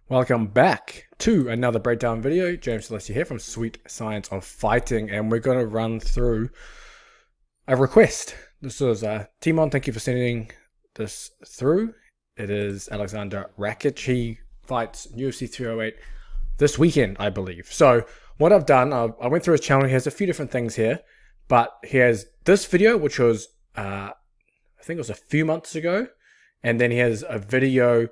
Welcome back to another breakdown video. James Celestia here from Sweet Science of Fighting, and we're going to run through a request. This is Timon, thank you for sending this through. It is Aleksandar Rakic. He fights UFC 308 this weekend, I believe. So what I've done, I went through his channel. He has a few different things here, but he has this video, which was, I think it was a few months ago, and then he has a video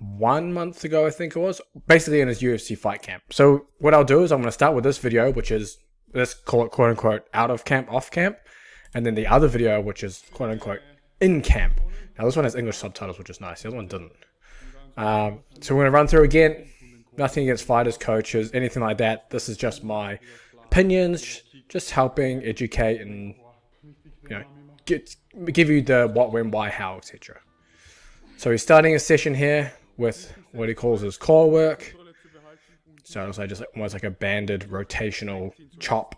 1 month ago, I think it was, basically in his UFC fight camp. So what I'll do is I'm going to start with this video, which is, let's call it quote unquote out of camp, off camp, and then the other video, which is quote unquote in camp. Now this one has English subtitles, which is nice. The other one didn't. So we're going to run through again. Nothing against fighters, coaches, anything like that. This is just my opinions, just helping educate and give you the what, when, why, how, etc. So he's starting a session here with what he calls his core work. So it's like just almost like a banded rotational chop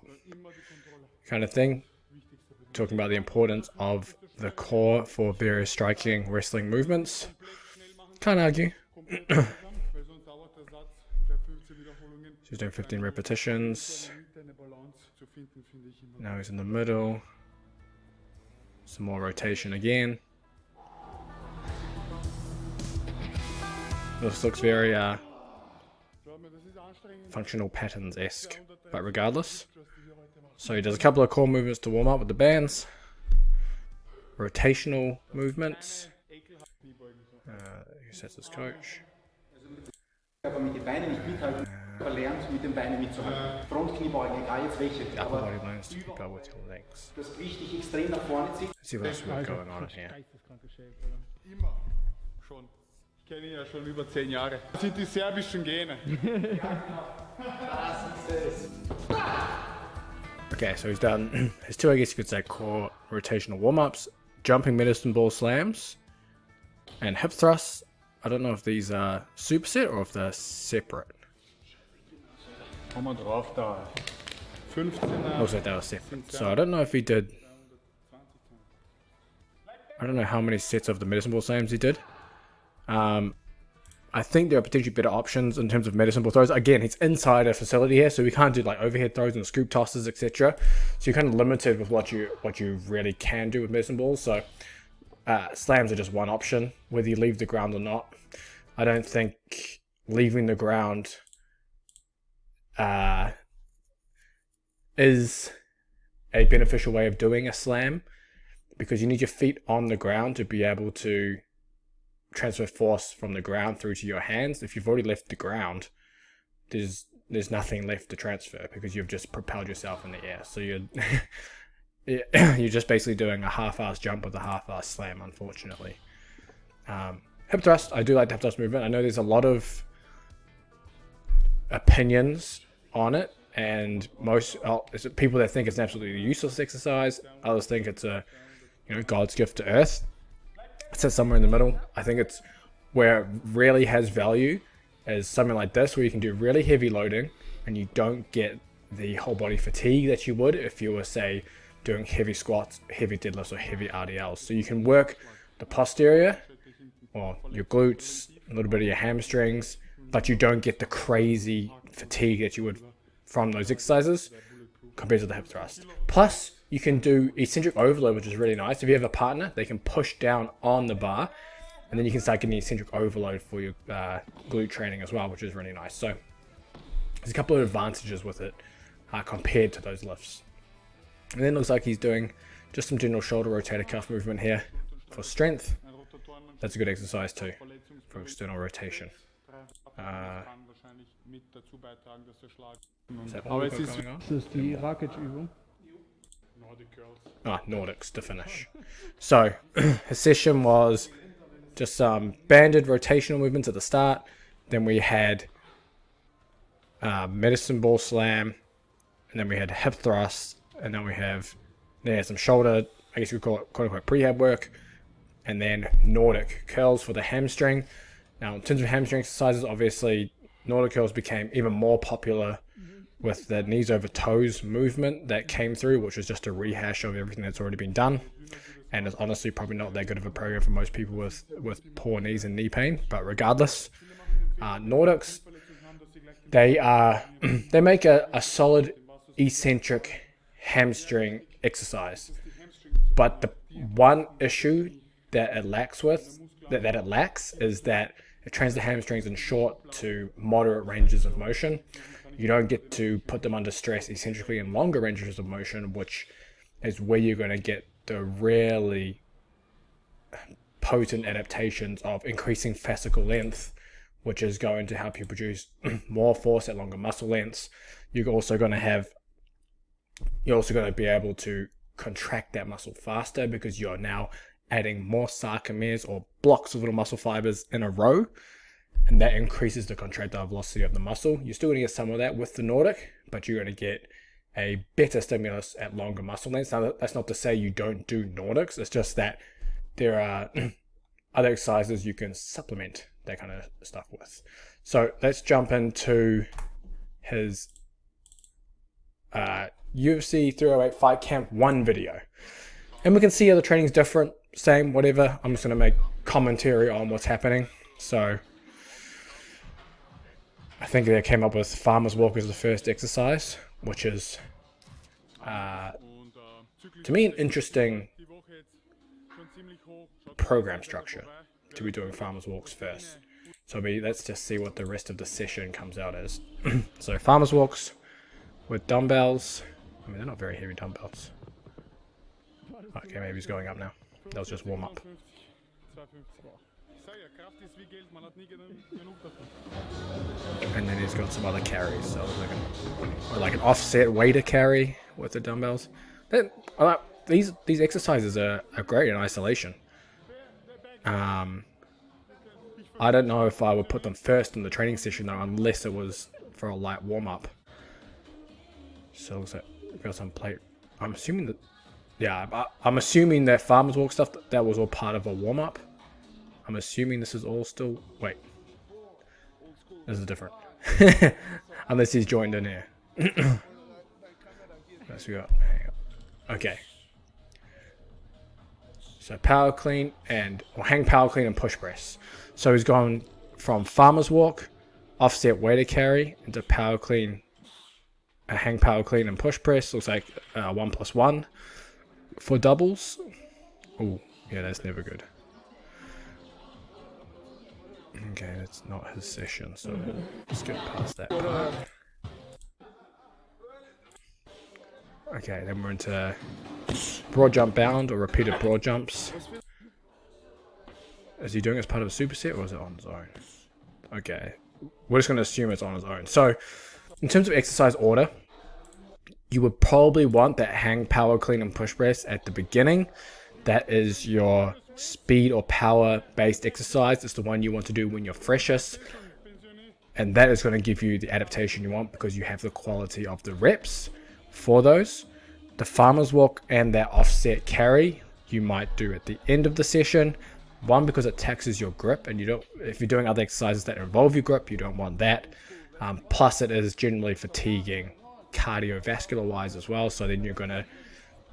kind of thing. Talking about the importance of the core for various striking, wrestling movements. Can't argue. She's doing 15 repetitions. Now he's in the middle. Some more rotation again. This looks very functional patterns-esque, but regardless. So he does a couple of core movements to warm up with the bands. Rotational movements. He sets his coach. Upper body lines to keep up with your legs. Let's see what else we've got going on here. Ich kenne ihn ja schon über 10 Jahre. Das sind die serbischen Gene. Okay, so he's done his two, I guess you could say, core rotational warm-ups, jumping medicine ball slams, and hip thrusts. I don't know if these are superset or if they're separate. Komm mal drauf da. 15er. Looks like they were separate. So I don't know if he did. I don't know how many sets of the medicine ball slams he did. I think there are potentially better options in terms of medicine ball throws. Again, it's inside a facility here, so we can't do like overhead throws and scoop tosses, etc. So you're kind of limited with what you really can do with medicine balls. So slams are just one option, whether you leave the ground or not. I don't think leaving the ground is a beneficial way of doing a slam, because you need your feet on the ground to be able to transfer force from the ground through to your hands. If you've already left the ground, there's nothing left to transfer because you've just propelled yourself in the air. So you're just basically doing a half-ass jump with a half-ass slam, unfortunately. Hip thrust, I do like the hip thrust movement. I know there's a lot of opinions on it, and most people that think it's an absolutely useless exercise. Others think it's a God's gift to earth. It sits somewhere in the middle. I think it's where it really has value is something like this, where you can do really heavy loading and you don't get the whole body fatigue that you would if you were, say, doing heavy squats, heavy deadlifts, or heavy RDLs. So you can work the posterior or your glutes, a little bit of your hamstrings, but you don't get the crazy fatigue that you would from those exercises compared to the hip thrust. Plus, you can do eccentric overload, which is really nice. If you have a partner, they can push down on the bar, and then you can start getting eccentric overload for your glute training as well, which is really nice. So there's a couple of advantages with it compared to those lifts. And then it looks like he's doing just some general shoulder rotator cuff movement here for strength. That's a good exercise too for external rotation. Is that all we've got going on? Das ist die Rakic-Übung. Nordics to finish. So his session was just some banded rotational movements at the start. Then we had medicine ball slam, and then we had hip thrust, and then we have some shoulder, I guess we call it quote unquote prehab work, and then Nordic curls for the hamstring. Now in terms of hamstring exercises, obviously Nordic curls became even more popular with the knees over toes movement that came through, which was just a rehash of everything that's already been done. And it's honestly probably not that good of a program for most people with poor knees and knee pain. But regardless, Nordics, they make a solid eccentric hamstring exercise. But the one issue that it lacks is that it trains the hamstrings in short to moderate ranges of motion. You don't get to put them under stress eccentrically in longer ranges of motion, which is where you're going to get the really potent adaptations of increasing fascicle length, which is going to help you produce more force at longer muscle lengths. You're also going to be able to contract that muscle faster because you're now adding more sarcomeres or blocks of little muscle fibers in a row, and that increases the contractile velocity of the muscle. You're still going to get some of that with the Nordic, but you're going to get a better stimulus at longer muscle lengths. Now, that's not to say you don't do Nordics. It's just that there are other exercises you can supplement that kind of stuff with. So let's jump into his UFC 308 Fight Camp 1 video. And we can see how the training's different, same, whatever. I'm just going to make commentary on what's happening. So I think they came up with farmer's walk as the first exercise, which is, to me, an interesting program structure to be doing farmer's walks first. So let's just see what the rest of the session comes out as. So farmer's walks with dumbbells. I mean, they're not very heavy dumbbells. Okay, maybe he's going up now. That was just warm up. And then he's got some other carries. So like an offset weighter carry with the dumbbells. These exercises are great in isolation. I don't know if I would put them first in the training session though, unless it was for a light warm up. So it looks like we've got some plate. I'm assuming that, yeah, I'm assuming that farmer's walk stuff, that was all part of a warm up. I'm assuming this is all still, wait, this is different. Unless he's joined in here. Let's go. Okay. So power clean hang power clean and push press. So he's gone from farmer's walk, offset weighted carry into power clean, hang power clean and push press. Looks like 1+1 for doubles. Oh, yeah, that's never good. Okay, that's not his session, so let's get past that part. Okay, then we're into broad jump bound or repeated broad jumps. Is he doing it as part of a superset or is it on his own? Okay, we're just going to assume it's on his own. So, in terms of exercise order, you would probably want that hang, power, clean, and push press at the beginning. That is your speed or power based exercise. It's the one you want to do when you're freshest. And that is going to give you the adaptation you want because you have the quality of the reps for those. The farmer's walk and that offset carry you might do at the end of the session. One, because it taxes your grip, and you don't. If you're doing other exercises that involve your grip, you don't want that. Plus, it is generally fatiguing cardiovascular wise as well. So then you're going to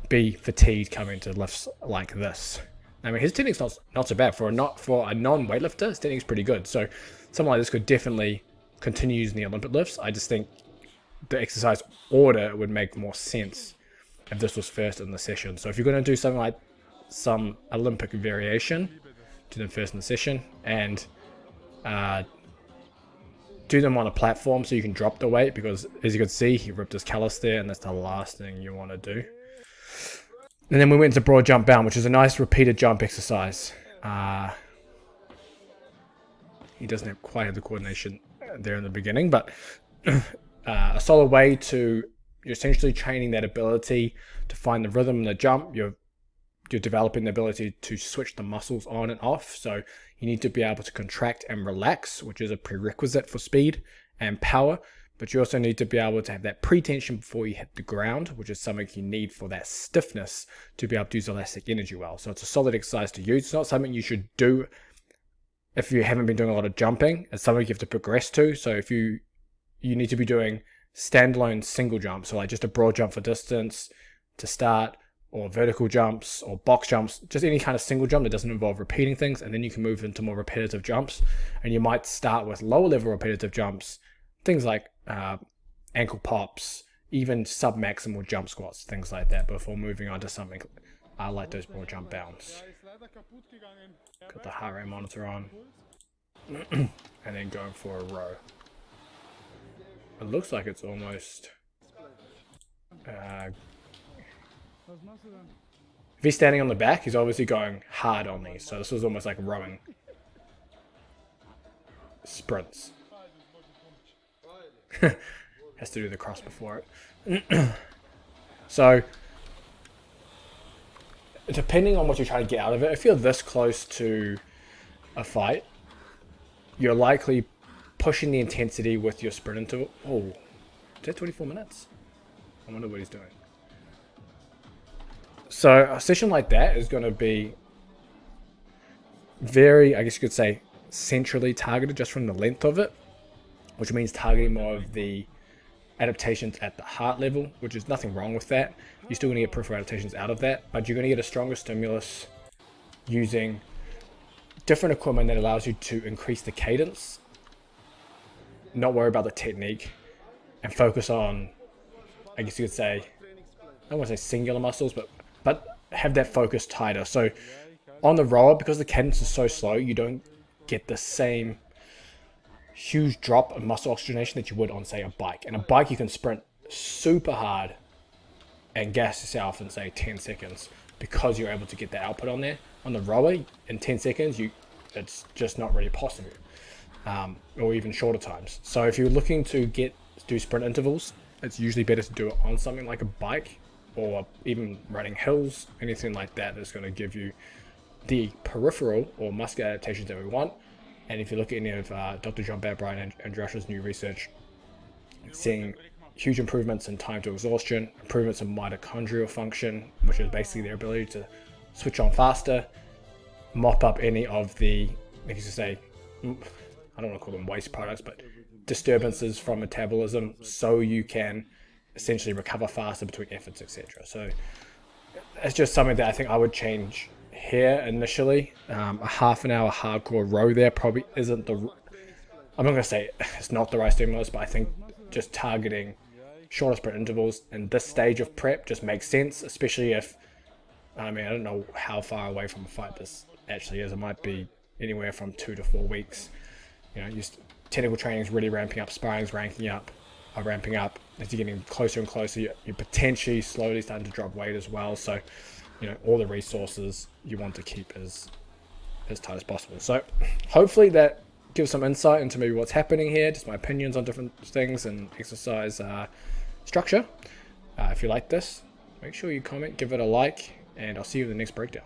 be fatigued coming to lifts like this. I mean, his technique's not so bad for a non-weightlifter. His technique's pretty good. So something like this could definitely continue using the Olympic lifts. I just think the exercise order would make more sense if this was first in the session. So if you're going to do something like some Olympic variation, do them first in the session and do them on a platform so you can drop the weight, because as you can see, he ripped his callus there, and that's the last thing you want to do. And then we went to broad jump bound, which is a nice repeated jump exercise. He doesn't quite have the coordination there in the beginning, but a solid way to, you're essentially training that ability to find the rhythm in the jump. You're developing the ability to switch the muscles on and off. So you need to be able to contract and relax, which is a prerequisite for speed and power. But you also need to be able to have that pre-tension before you hit the ground, which is something you need for that stiffness to be able to use elastic energy well. So it's a solid exercise to use. It's not something you should do if you haven't been doing a lot of jumping. It's something you have to progress to. So if you need to be doing standalone single jumps, so like just a broad jump for distance to start, or vertical jumps or box jumps, just any kind of single jump that doesn't involve repeating things, and then you can move into more repetitive jumps. And you might start with lower level repetitive jumps, things like ankle pops, even sub-maximal jump squats, things like that, before moving on to something like those more jump bounds. Got the heart rate monitor on. And then going for a row. It looks like it's almost... if he's standing on the back, he's obviously going hard on these. So this was almost like rowing. Sprints. Has to do the cross before it. So, depending on what you're trying to get out of it, if you're this close to a fight, you're likely pushing the intensity with your sprint interval. Oh, is that 24 minutes? I wonder what he's doing. So a session like that is going to be very, I guess you could say, centrally targeted just from the length of it, which means targeting more of the adaptations at the heart level, which is nothing wrong with that. You're still going to get peripheral adaptations out of that, but you're going to get a stronger stimulus using different equipment that allows you to increase the cadence, not worry about the technique, and focus on, I guess you could say, I don't want to say singular muscles, but have that focus tighter. So on the rower, because the cadence is so slow, you don't get the same huge drop of muscle oxygenation that you would on, say, a bike. And a bike, you can sprint super hard and gas yourself in, say, 10 seconds because you're able to get the output on there. On the rower, in 10 seconds, it's just not really possible, or even shorter times. So if you're looking to do sprint intervals, it's usually better to do it on something like a bike, or even running hills, anything like that that's going to give you the peripheral or muscular adaptations that we want. And if you look at any of Dr. John Badbright and Josh's new research, seeing huge improvements in time to exhaustion, improvements in mitochondrial function, which is basically their ability to switch on faster, mop up any of the, like you say, I don't want to call them waste products, but disturbances from metabolism, so you can essentially recover faster between efforts, etc. So it's just something that I think I would change here initially. A half an hour hardcore row there probably isn't the, I'm not going to say it's not the right stimulus, but I think just targeting shorter sprint intervals in this stage of prep just makes sense, especially if, I mean, I don't know how far away from a fight this actually is. It might be anywhere from 2 to 4 weeks. You know, technical training is really ramping up, sparring's ramping up. As you're getting closer and closer, you're potentially slowly starting to drop weight as well. So, you know, all the resources you want to keep as tight as possible. So hopefully that gives some insight into maybe what's happening here, just my opinions on different things and exercise structure. If you like this, make sure you comment, give it a like, and I'll see you in the next breakdown.